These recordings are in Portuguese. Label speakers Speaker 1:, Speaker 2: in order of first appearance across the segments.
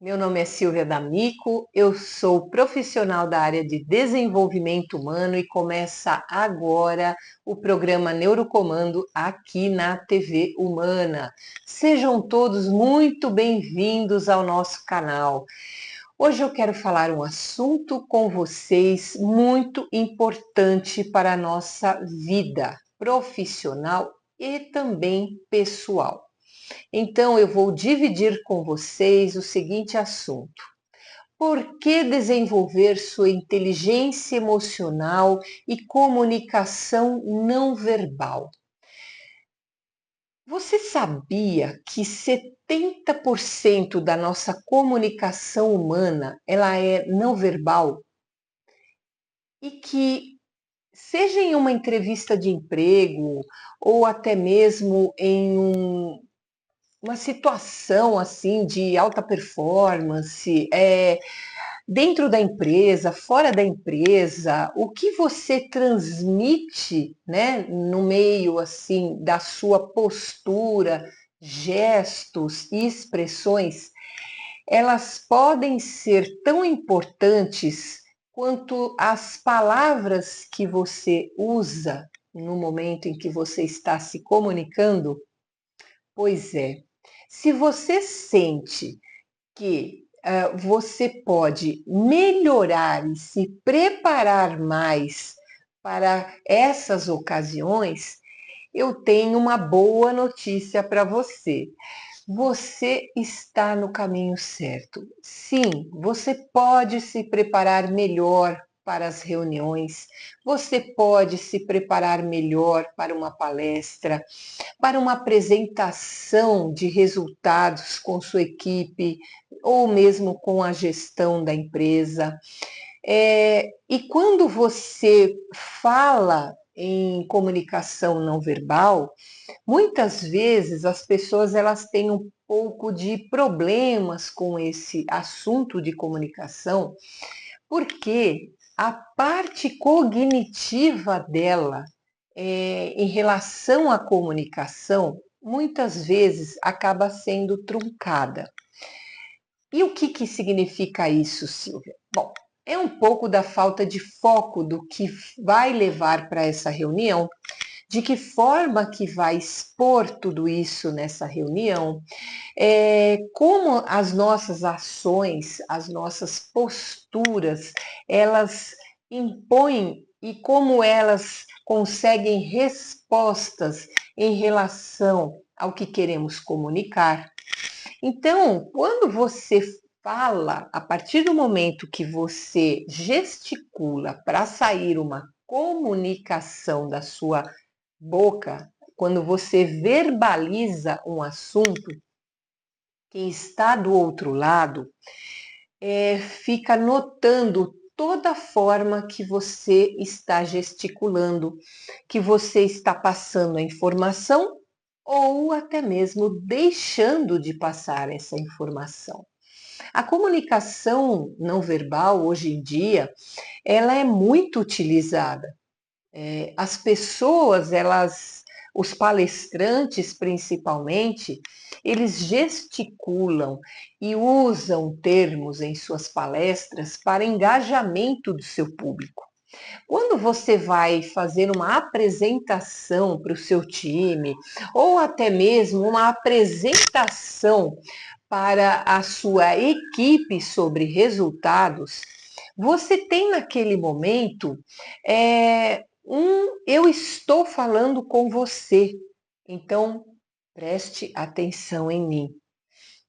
Speaker 1: Meu nome é Silvia D'Amico, eu sou profissional da área de desenvolvimento humano e começa agora o programa Neurocomando aqui na TV Humana. Sejam todos muito bem-vindos ao nosso canal. Hoje eu quero falar um assunto com vocês muito importante para a nossa vida profissional e também pessoal. Então, eu vou dividir com vocês o seguinte assunto: por que desenvolver sua inteligência emocional e comunicação não verbal? Você sabia que 70% da nossa comunicação humana ela é não verbal? E que, seja em uma entrevista de emprego ou até mesmo em uma situação assim de alta performance, dentro da empresa, fora da empresa, o que você transmite, né, no meio assim da sua postura, gestos e expressões, elas podem ser tão importantes quanto as palavras que você usa no momento em que você está se comunicando? Pois é. Se você sente que você pode melhorar e se preparar mais para essas ocasiões, eu tenho uma boa notícia para você. Você está no caminho certo. Sim, você pode se preparar melhor para as reuniões, você pode se preparar melhor para uma palestra, para uma apresentação de resultados com sua equipe ou mesmo com a gestão da empresa. E quando você fala em comunicação não verbal, muitas vezes as pessoas elas têm um pouco de problemas com esse assunto de comunicação, porque a parte cognitiva dela, em relação à comunicação, muitas vezes acaba sendo truncada. E o que significa isso, Silvia? Bom, é um pouco da falta de foco do que vai levar para essa reunião, de que forma que vai expor tudo isso nessa reunião, como as nossas ações, as nossas posturas, elas impõem e como elas conseguem respostas em relação ao que queremos comunicar. Então, quando você fala, a partir do momento que você gesticula para sair uma comunicação da sua boca, quando você verbaliza um assunto, quem está do outro lado fica notando toda a forma que você está gesticulando, que você está passando a informação ou até mesmo deixando de passar essa informação. A comunicação não verbal hoje em dia, ela é muito utilizada. As pessoas, os palestrantes principalmente, eles gesticulam e usam termos em suas palestras para engajamento do seu público. Quando você vai fazer uma apresentação para o seu time, ou até mesmo uma apresentação para a sua equipe sobre resultados, você tem naquele momento eu estou falando com você, então preste atenção em mim.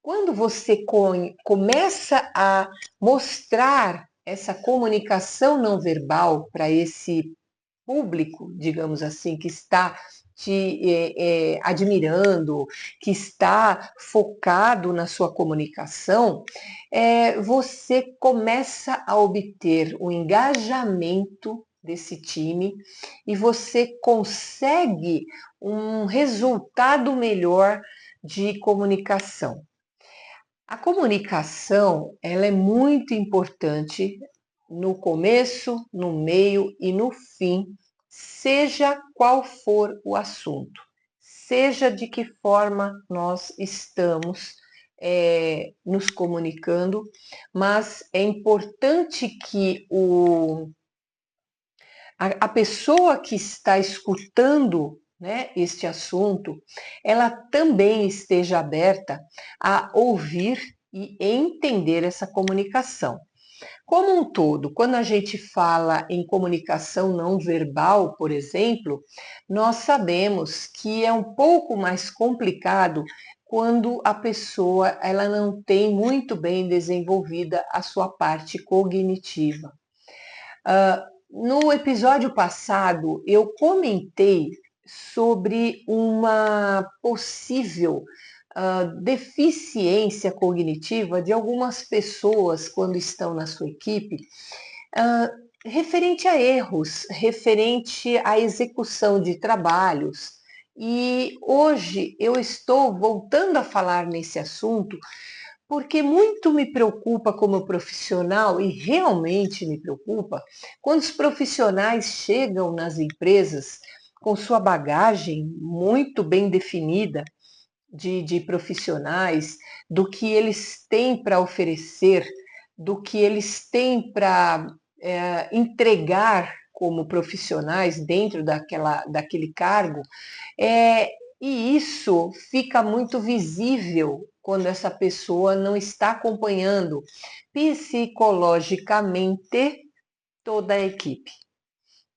Speaker 1: Quando você começa a mostrar essa comunicação não verbal para esse público, digamos assim, que está te admirando, que está focado na sua comunicação, você começa a obter o engajamento desse time e você consegue um resultado melhor de comunicação. A comunicação, ela é muito importante no começo, no meio e no fim, seja qual for o assunto, seja de que forma nós estamos nos comunicando, mas é importante que a pessoa que está escutando, né, este assunto, ela também esteja aberta a ouvir e entender essa comunicação. Como um todo, quando a gente fala em comunicação não verbal, por exemplo, nós sabemos que é um pouco mais complicado quando a pessoa ela não tem muito bem desenvolvida a sua parte cognitiva. No episódio passado, eu comentei sobre uma possível deficiência cognitiva de algumas pessoas quando estão na sua equipe, uh, referente a erros, referente à execução de trabalhos. E hoje eu estou voltando a falar nesse assunto porque muito me preocupa como profissional, e realmente me preocupa, quando os profissionais chegam nas empresas com sua bagagem muito bem definida de profissionais, do que eles têm para oferecer, do que eles têm para entregar como profissionais dentro daquele cargo, e isso fica muito visível quando essa pessoa não está acompanhando psicologicamente toda a equipe.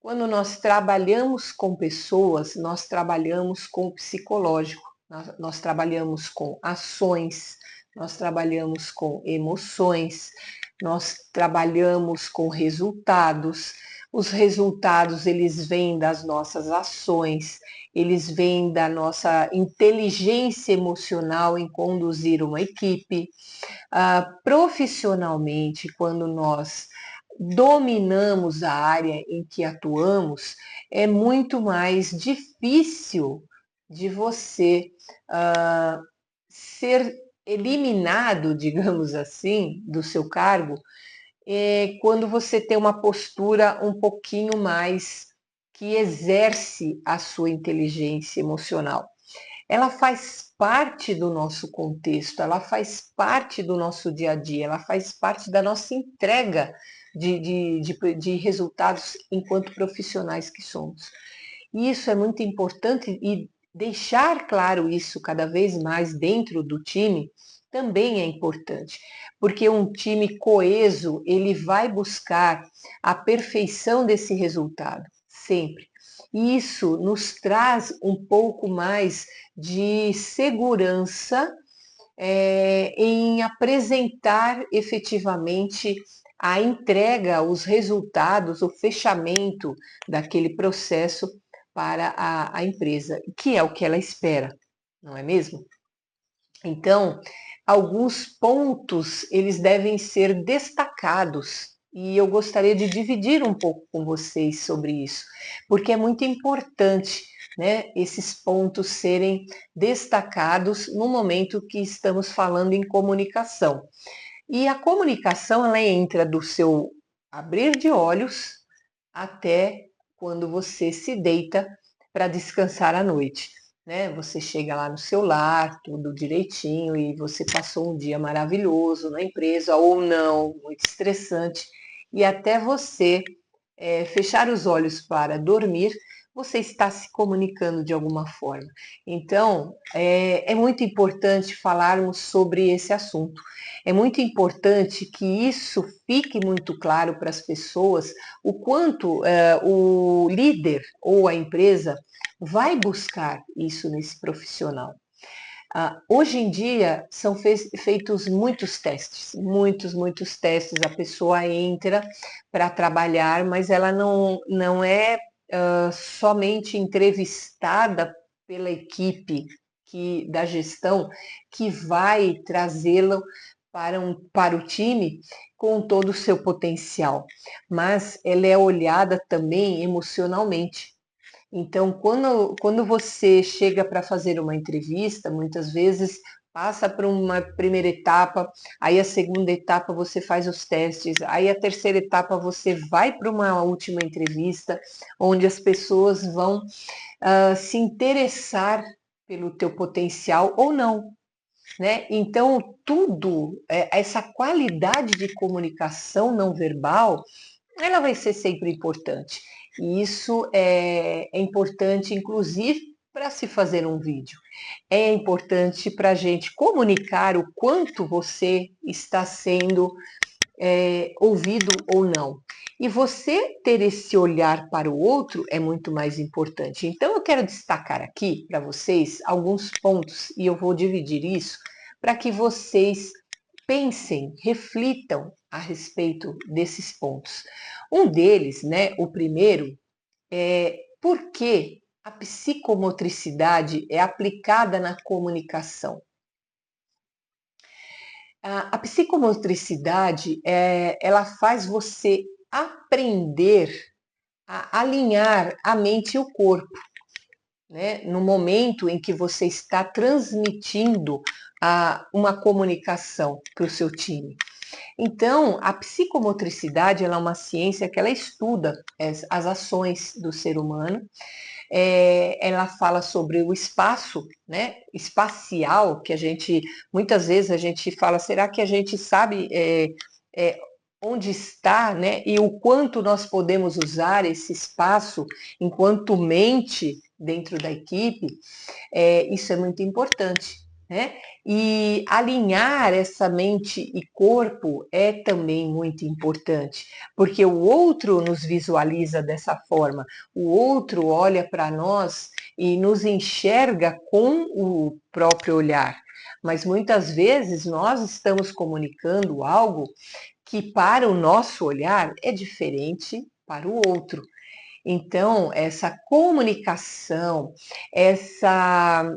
Speaker 1: Quando nós trabalhamos com pessoas, nós trabalhamos com o psicológico, nós trabalhamos com ações, nós trabalhamos com emoções, nós trabalhamos com resultados. Os resultados, eles vêm das nossas ações, eles vêm da nossa inteligência emocional em conduzir uma equipe. Profissionalmente, quando nós dominamos a área em que atuamos, é muito mais difícil de você ser eliminado, digamos assim, do seu cargo, quando você tem uma postura um pouquinho mais que exerce a sua inteligência emocional. Ela faz parte do nosso contexto, ela faz parte do nosso dia a dia, ela faz parte da nossa entrega de resultados enquanto profissionais que somos. E isso é muito importante, e deixar claro isso cada vez mais dentro do time também é importante, porque um time coeso, ele vai buscar a perfeição desse resultado, sempre. E isso nos traz um pouco mais de segurança em apresentar efetivamente a entrega, os resultados, o fechamento daquele processo para a empresa, que é o que ela espera, não é mesmo? Então, alguns pontos eles devem ser destacados e eu gostaria de dividir um pouco com vocês sobre isso, porque é muito importante, né, esses pontos serem destacados no momento que estamos falando em comunicação. E a comunicação, ela entra do seu abrir de olhos até quando você se deita para descansar à noite, né? Você chega lá no seu lar, tudo direitinho, e você passou um dia maravilhoso na empresa, ou não, muito estressante, e até você fechar os olhos para dormir, você está se comunicando de alguma forma. Então, é muito importante falarmos sobre esse assunto. É muito importante que isso fique muito claro para as pessoas, o quanto o líder ou a empresa vai buscar isso nesse profissional. Hoje em dia são feitos muitos testes, muitos testes. A pessoa entra para trabalhar, mas ela não é somente entrevistada pela equipe da gestão que vai trazê-lo para o time com todo o seu potencial, mas ela é olhada também emocionalmente. Então, quando você chega para fazer uma entrevista, muitas vezes passa por uma primeira etapa, aí a segunda etapa você faz os testes, aí a terceira etapa você vai para uma última entrevista, onde as pessoas vão se interessar pelo teu potencial ou não. né? Então, essa qualidade de comunicação não verbal, ela vai ser sempre importante. E isso é importante, inclusive, para se fazer um vídeo. É importante para a gente comunicar o quanto você está sendo ouvido ou não. E você ter esse olhar para o outro é muito mais importante. Então, eu quero destacar aqui para vocês alguns pontos e eu vou dividir isso para que vocês pensem, reflitam a respeito desses pontos. Um deles, né, o primeiro, é por que a psicomotricidade é aplicada na comunicação. A psicomotricidade, ela faz você aprender a alinhar a mente e o corpo, né? No momento em que você está transmitindo uma comunicação para o seu time. Então, a psicomotricidade ela é uma ciência que ela estuda as ações do ser humano. Ela fala sobre o espaço, né, espacial, que muitas vezes a gente fala, será que a gente sabe onde está, né, e o quanto nós podemos usar esse espaço enquanto mente dentro da equipe? Isso é muito importante, né? E alinhar essa mente e corpo é também muito importante, porque o outro nos visualiza dessa forma, o outro olha para nós e nos enxerga com o próprio olhar. Mas muitas vezes nós estamos comunicando algo que, para o nosso olhar, é diferente para o outro. Então, essa comunicação, essa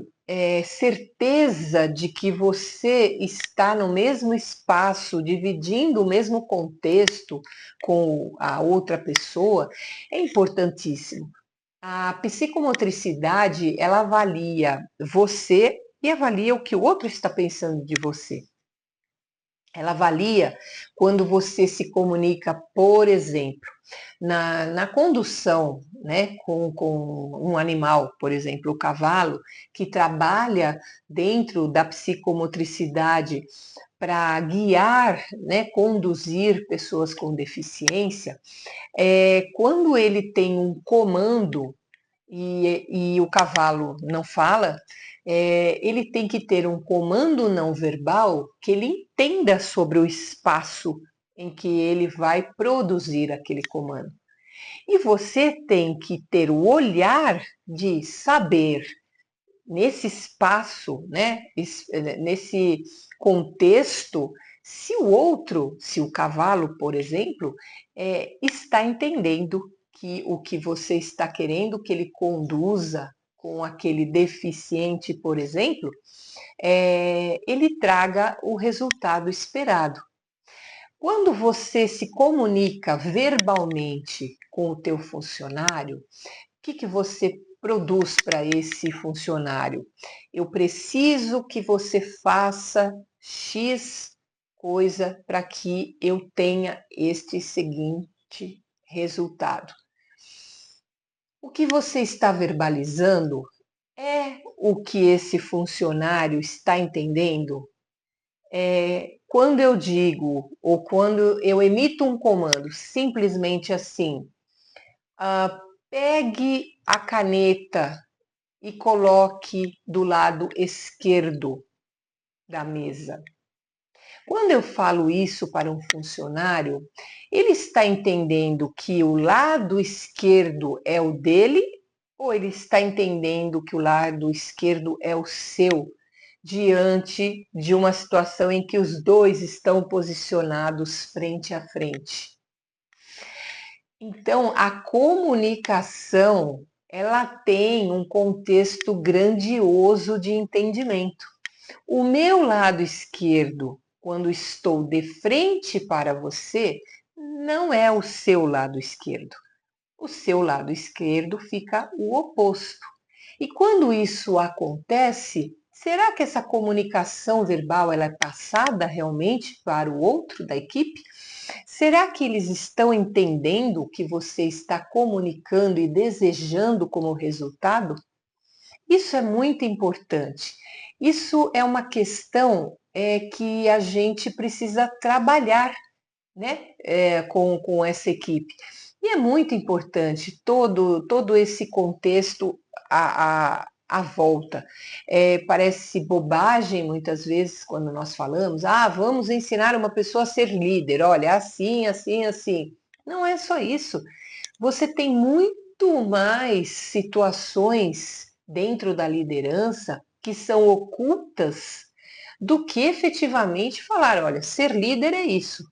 Speaker 1: certeza de que você está no mesmo espaço, dividindo o mesmo contexto com a outra pessoa, é importantíssimo. A psicomotricidade, ela avalia você e avalia o que o outro está pensando de você. Ela avalia quando você se comunica, por exemplo, na condução, né, com um animal, por exemplo, o cavalo, que trabalha dentro da psicomotricidade para guiar, né, conduzir pessoas com deficiência, quando ele tem um comando e o cavalo não fala, ele tem que ter um comando não verbal que ele entenda sobre o espaço em que ele vai produzir aquele comando. E você tem que ter o olhar de saber, nesse espaço, né, nesse contexto, se o outro, se o cavalo, por exemplo, está entendendo que o que você está querendo que ele conduza com aquele deficiente, por exemplo, ele traga o resultado esperado. Quando você se comunica verbalmente com o teu funcionário, o que você produz para esse funcionário? Eu preciso que você faça X coisa para que eu tenha este seguinte resultado. O que você está verbalizando é o que esse funcionário está entendendo? Quando eu digo ou quando eu emito um comando simplesmente assim, pegue a caneta e coloque do lado esquerdo da mesa. Quando eu falo isso para um funcionário, ele está entendendo que o lado esquerdo é o dele ou ele está entendendo que o lado esquerdo é o seu, diante de uma situação em que os dois estão posicionados frente a frente? Então, a comunicação, ela tem um contexto grandioso de entendimento. O meu lado esquerdo, quando estou de frente para você, não é o seu lado esquerdo. O seu lado esquerdo fica o oposto. E quando isso acontece, será que essa comunicação verbal ela é passada realmente para o outro da equipe? Será que eles estão entendendo o que você está comunicando e desejando como resultado? Isso é muito importante. Isso é uma questão que a gente precisa trabalhar, né, com essa equipe. E é muito importante todo esse contexto à volta. Parece bobagem muitas vezes quando nós falamos, vamos ensinar uma pessoa a ser líder, olha, assim, assim, assim. Não é só isso. Você tem muito mais situações dentro da liderança que são ocultas do que efetivamente falar, olha, ser líder é isso,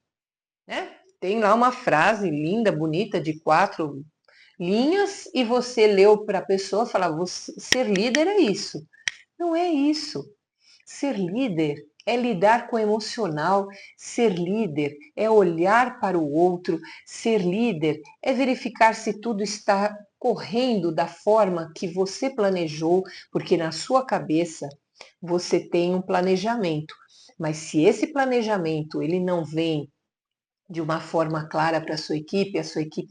Speaker 1: né? Tem lá uma frase linda, bonita, de 4 linhas, e você leu para a pessoa falar, ser líder é isso. Não é isso. Ser líder é lidar com o emocional, ser líder é olhar para o outro, ser líder é verificar se tudo está correndo da forma que você planejou, porque na sua cabeça você tem um planejamento. Mas se esse planejamento ele não vem de uma forma clara para a sua equipe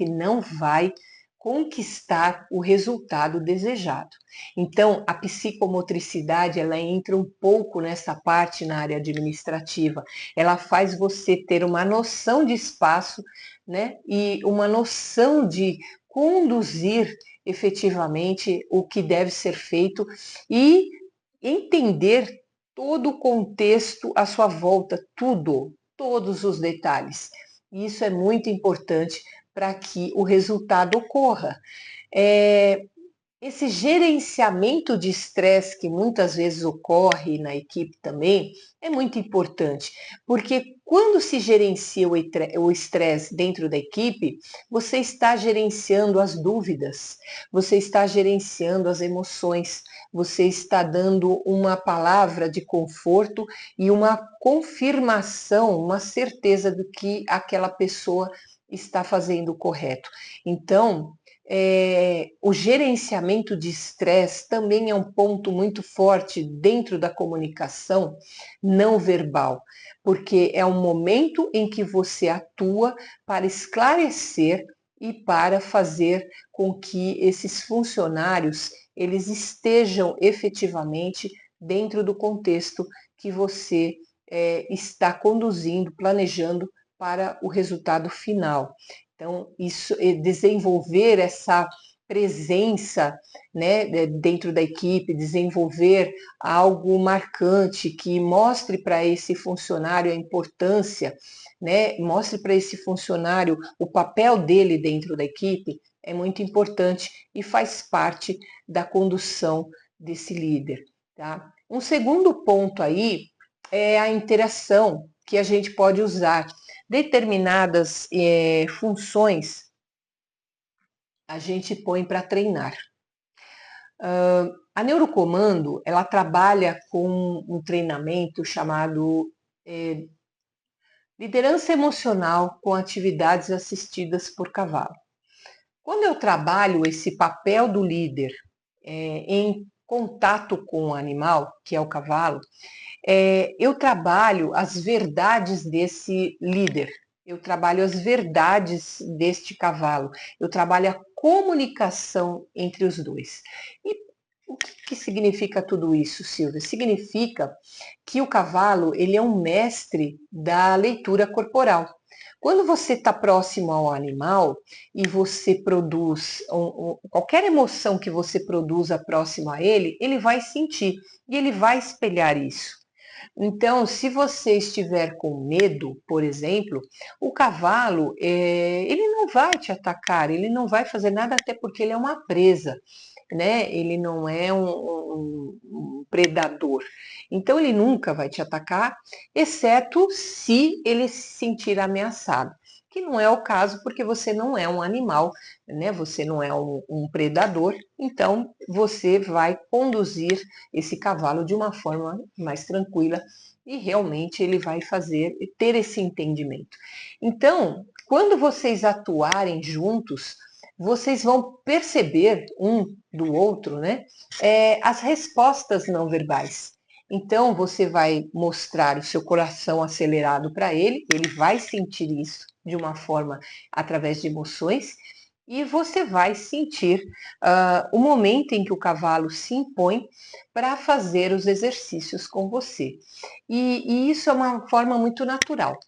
Speaker 1: não vai conquistar o resultado desejado. Então, a psicomotricidade, ela entra um pouco nessa parte na área administrativa. Ela faz você ter uma noção de espaço, né, e uma noção de conduzir efetivamente o que deve ser feito e entender todo o contexto à sua volta, tudo, todos os detalhes. E isso é muito importante para que o resultado ocorra. Esse gerenciamento de estresse que muitas vezes ocorre na equipe também é muito importante, porque quando se gerencia o estresse dentro da equipe, você está gerenciando as dúvidas, você está gerenciando as emoções, você está dando uma palavra de conforto e uma confirmação, uma certeza do que aquela pessoa está fazendo correto. Então, o gerenciamento de estresse também é um ponto muito forte dentro da comunicação não verbal, porque é um momento em que você atua para esclarecer e para fazer com que esses funcionários eles estejam efetivamente dentro do contexto que você está conduzindo, planejando para o resultado final. Então, isso, desenvolver essa presença, né, dentro da equipe, desenvolver algo marcante que mostre para esse funcionário a importância, né, mostre para esse funcionário o papel dele dentro da equipe, é muito importante e faz parte da condução desse líder. Tá? Um segundo ponto aí é a interação que a gente pode usar. Determinadas funções a gente põe para treinar. A Neurocomando, ela trabalha com um treinamento chamado liderança emocional com atividades assistidas por cavalo. Quando eu trabalho esse papel do líder em contato com o animal, que é o cavalo, eu trabalho as verdades desse líder, eu trabalho as verdades deste cavalo, eu trabalho a comunicação entre os dois. E o que significa tudo isso, Silvia? Significa que o cavalo ele é um mestre da leitura corporal. Quando você está próximo ao animal e você produz qualquer emoção que você produza próximo a ele, ele vai sentir e ele vai espelhar isso. Então, se você estiver com medo, por exemplo, o cavalo, ele não vai te atacar, ele não vai fazer nada, até porque ele é uma presa, né? Ele não é um predador. Então, ele nunca vai te atacar, exceto se ele se sentir ameaçado. Que não é o caso, porque você não é um animal, né? Você não é um predador, então você vai conduzir esse cavalo de uma forma mais tranquila e realmente ele vai ter esse entendimento. Então, quando vocês atuarem juntos, vocês vão perceber um do outro, né? As respostas não verbais. Então, você vai mostrar o seu coração acelerado para ele, ele vai sentir isso de uma forma através de emoções, e você vai sentir o momento em que o cavalo se impõe para fazer os exercícios com você. E isso é uma forma muito natural.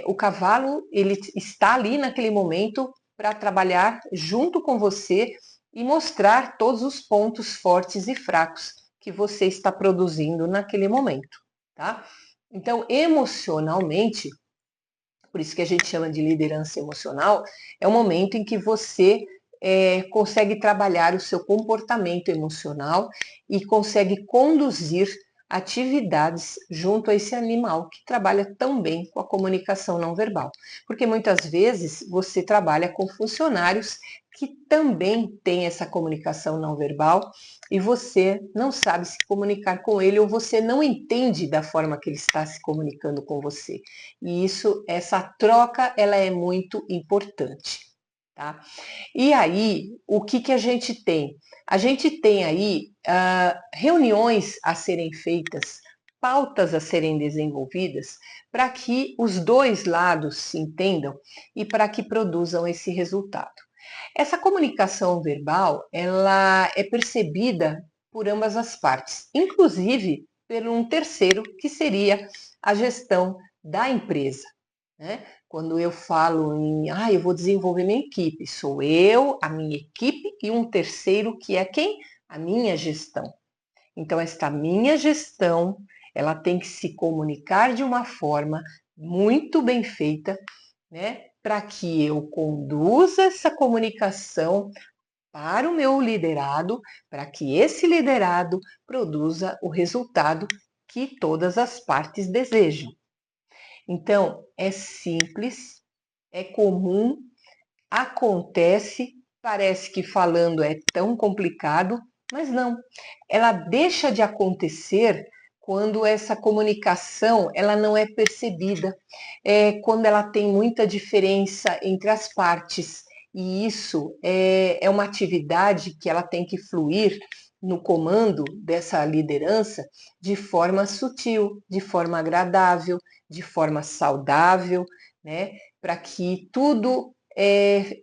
Speaker 1: O cavalo ele está ali naquele momento para trabalhar junto com você e mostrar todos os pontos fortes e fracos que você está produzindo naquele momento, tá? Então, emocionalmente, por isso que a gente chama de liderança emocional, é o momento em que você consegue trabalhar o seu comportamento emocional e consegue conduzir atividades junto a esse animal que trabalha tão bem com a comunicação não verbal. Porque muitas vezes você trabalha com funcionários que também têm essa comunicação não verbal e você não sabe se comunicar com ele ou você não entende da forma que ele está se comunicando com você. E essa troca, ela é muito importante, tá? E aí, o que a gente tem? A gente tem aí reuniões a serem feitas, pautas a serem desenvolvidas, para que os dois lados se entendam e para que produzam esse resultado. Essa comunicação verbal, ela é percebida por ambas as partes, inclusive por um terceiro, que seria a gestão da empresa. Né? Quando eu falo eu vou desenvolver minha equipe, sou eu, a minha equipe e um terceiro que é quem? A minha gestão. Então, esta minha gestão, ela tem que se comunicar de uma forma muito bem feita, né? Para que eu conduza essa comunicação para o meu liderado, para que esse liderado produza o resultado que todas as partes desejam. Então, é simples, é comum, acontece, parece que falando é tão complicado, mas não. Ela deixa de acontecer quando essa comunicação ela não é percebida, quando ela tem muita diferença entre as partes. E isso é uma atividade que ela tem que fluir no comando dessa liderança de forma sutil, de forma agradável, de forma saudável, né? Para que tudo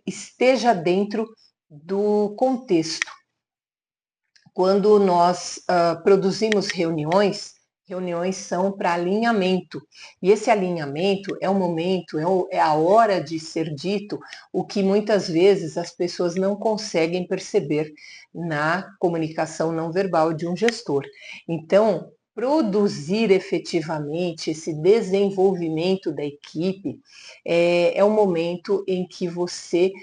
Speaker 1: esteja dentro do contexto. Quando nós produzimos reuniões, reuniões são para alinhamento. E esse alinhamento é o momento, é a hora de ser dito o que muitas vezes as pessoas não conseguem perceber na comunicação não verbal de um gestor. Então, produzir efetivamente esse desenvolvimento da equipe é o momento em que você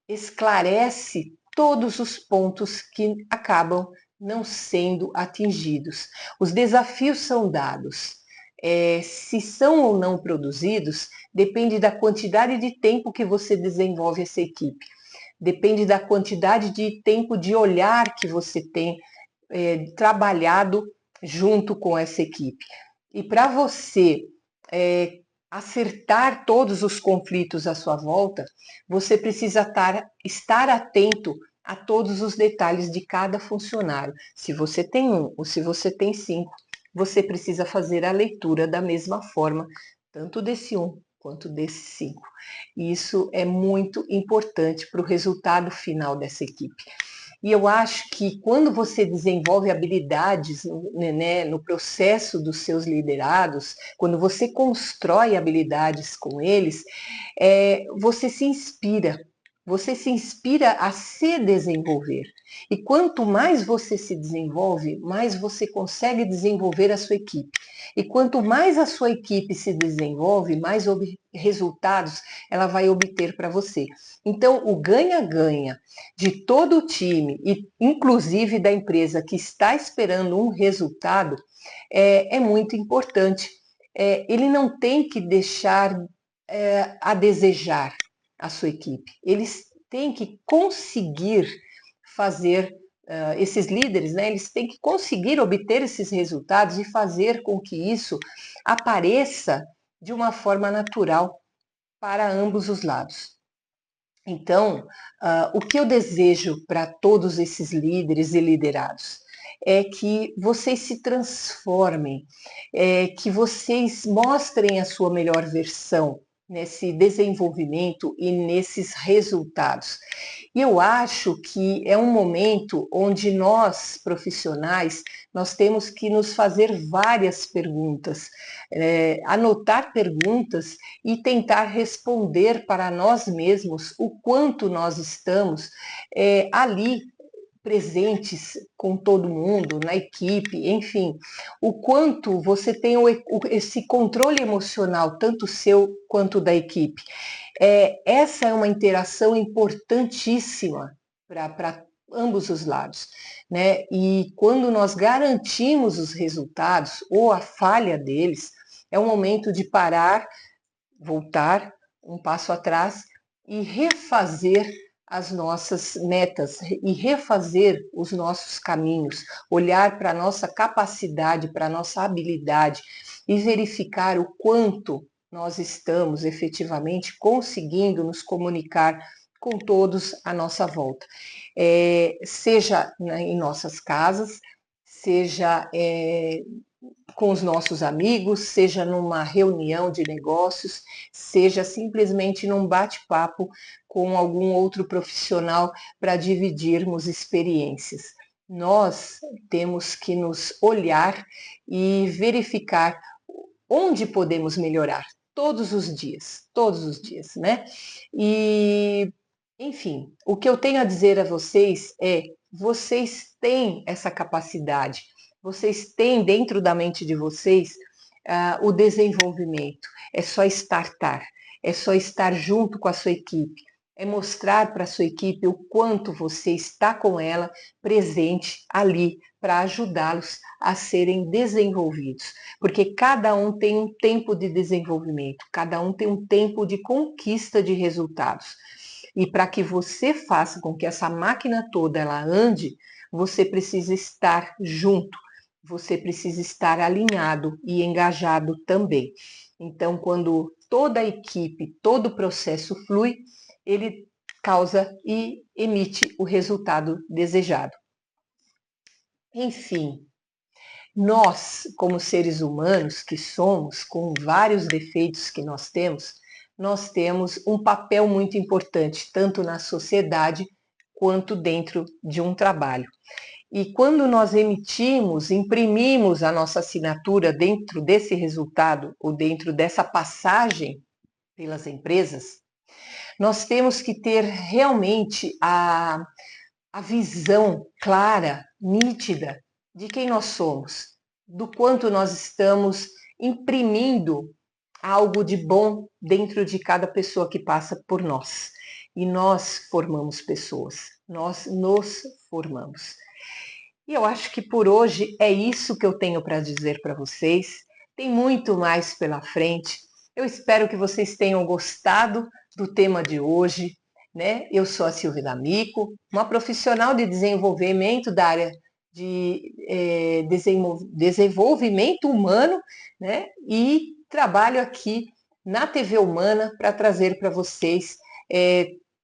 Speaker 1: esclarece todos os pontos que acabam não sendo atingidos. Os desafios são dados. Se são ou não produzidos, depende da quantidade de tempo que você desenvolve essa equipe. Depende da quantidade de tempo de olhar que você tem trabalhado junto com essa equipe. E para você acertar todos os conflitos à sua volta, você precisa estar atento a todos os detalhes de cada funcionário. Se você tem um ou se você tem 5, você precisa fazer a leitura da mesma forma, tanto desse 1 quanto desse 5. E isso é muito importante para o resultado final dessa equipe. E eu acho que quando você desenvolve habilidades né, no processo dos seus liderados, quando você constrói habilidades com eles, você se inspira. Você se inspira a se desenvolver. E quanto mais você se desenvolve, mais você consegue desenvolver a sua equipe. E quanto mais a sua equipe se desenvolve, mais resultados ela vai obter para você. Então, o ganha-ganha de todo o time, e inclusive da empresa que está esperando um resultado, é muito importante. Ele não tem que deixar a desejar a sua equipe. Eles têm que conseguir fazer, esses líderes, né, eles têm que conseguir obter esses resultados e fazer com que isso apareça de uma forma natural para ambos os lados. Então, o que eu desejo para todos esses líderes e liderados é que vocês se transformem, que vocês mostrem a sua melhor versão, nesse desenvolvimento e nesses resultados. E eu acho que é um momento onde nós, profissionais, nós temos que nos fazer várias perguntas, anotar perguntas e tentar responder para nós mesmos o quanto nós estamos ali presentes com todo mundo, na equipe, enfim, o quanto você tem esse controle emocional, tanto seu quanto da equipe. Essa é uma interação importantíssima para ambos os lados, né? E quando nós garantimos os resultados ou a falha deles, é um momento de parar, voltar um passo atrás e refazer as nossas metas e refazer os nossos caminhos, olhar para a nossa capacidade, para a nossa habilidade e verificar o quanto nós estamos efetivamente conseguindo nos comunicar com todos à nossa volta, seja em nossas casas, seja com os nossos amigos, seja numa reunião de negócios, seja simplesmente num bate-papo com algum outro profissional para dividirmos experiências. Nós temos que nos olhar e verificar onde podemos melhorar todos os dias, né? E, enfim, o que eu tenho a dizer a vocês é: vocês têm essa capacidade, vocês têm dentro da mente de vocês o desenvolvimento. É só startar, é só estar junto com a sua equipe, é mostrar para a sua equipe o quanto você está com ela presente ali para ajudá-los a serem desenvolvidos. Porque cada um tem um tempo de desenvolvimento, cada um tem um tempo de conquista de resultados. E para que você faça com que essa máquina toda ela ande, você precisa estar junto, você precisa estar alinhado e engajado também. Então, quando toda a equipe, todo o processo flui, ele causa e emite o resultado desejado. Enfim, nós, como seres humanos que somos, com vários defeitos que nós temos um papel muito importante, tanto na sociedade quanto dentro de um trabalho. E quando nós imprimimos a nossa assinatura dentro desse resultado, ou dentro dessa passagem pelas empresas, nós temos que ter realmente a visão clara, nítida, de quem nós somos, do quanto nós estamos imprimindo algo de bom dentro de cada pessoa que passa por nós. E nós formamos pessoas, nós nos formamos. E eu acho que por hoje é isso que eu tenho para dizer para vocês. Tem muito mais pela frente. Eu espero que vocês tenham gostado do tema de hoje, né? Eu sou a Silvia D'Amico, uma profissional de desenvolvimento da área de desenvolvimento humano, né? E trabalho aqui na TV Humana para trazer para vocês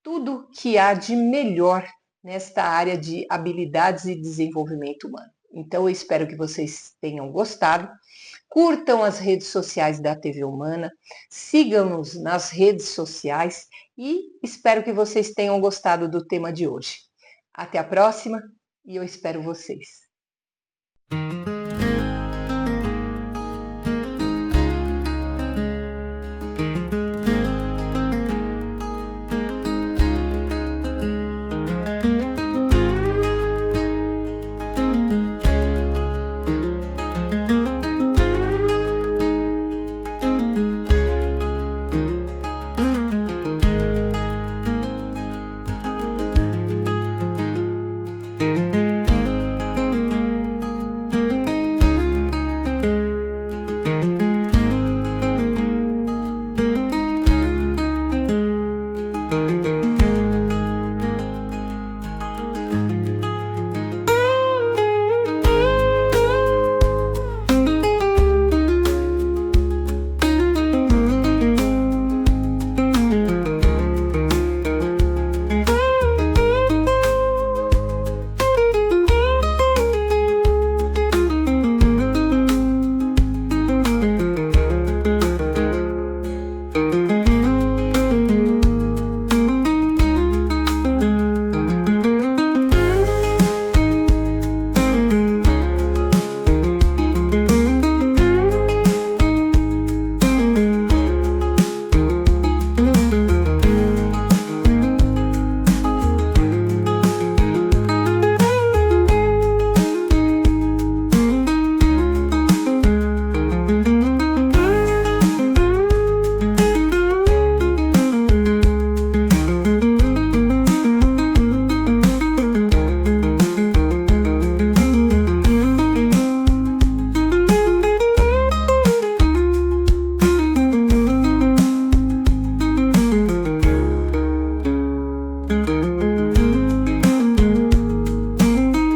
Speaker 1: tudo que há de melhor nesta área de habilidades e desenvolvimento humano. Então, eu espero que vocês tenham gostado. Curtam as redes sociais da TV Humana, sigam-nos nas redes sociais e espero que vocês tenham gostado do tema de hoje. Até a próxima e eu espero vocês.